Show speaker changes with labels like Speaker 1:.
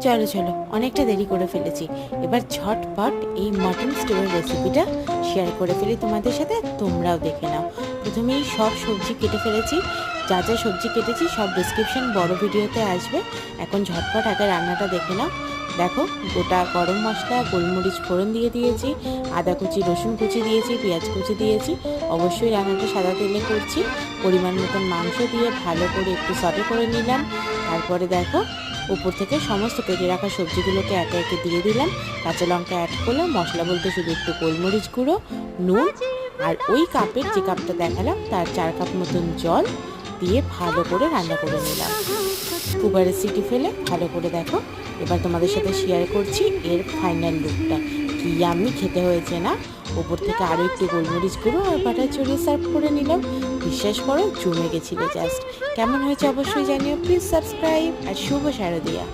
Speaker 1: চলো চলো, অনেকটা দেরি করে ফেলেছি। এবার ঝটপট এই মাটন স্টুয়ের রেসিপিটা শেয়ার করে ফেলি তোমাদের সাথে, তোমরাও দেখে নাও। প্রথমেই সব সবজি কেটে ফেলেছি, যা যা সবজি কেটেছি সব ডিসক্রিপশন বড় ভিডিওতে আসবে। এখন ঝটপট আগে রান্নাটা দেখে নাও। দেখো, গোটা গরম মশলা গোলমরিচ ফোড়ন দিয়ে দিয়েছি, আদা কুচি রসুন কুচি দিয়েছি, পেঁয়াজ কুচি দিয়েছি। অবশ্যই রান্নাটা সাদা তেলে করছি। পরিমাণ মতন মাংস দিয়ে ভালো করে একটু সটে করে নিলাম। তারপরে দেখো, উপর থেকে সমস্ত কেটে রাখা সবজিগুলোকে একে একে দিয়ে দিলাম। কাঁচা লঙ্কা অ্যাড করলাম। মশলা বলতে শুধু একটু গোলমরিচ গুঁড়ো, নুন, আর ওই কাপের যে কাপটা দেখালাম তার 4 কাপ মতন জল দিয়ে ভালো করে রান্না করে নিলাম। কুকারের সিটি ফেলে ভালো করে দেখো। এবার তোমাদের সাথে শেয়ার করছি এর ফাইনাল লুকটা। কি আমি খেতে হয়েছে না? ওপর থেকে আরও একটু গোলমরিচ গুঁড়ো আর বাটার ছড়িয়ে সার্ভ করে নিলাম। বিশ্বাস করো, জমে গেছিলো জাস্ট। কেমন হয়েছে অবশ্যই জানিও। Please subscribe. আর শুভ শারদিয়া।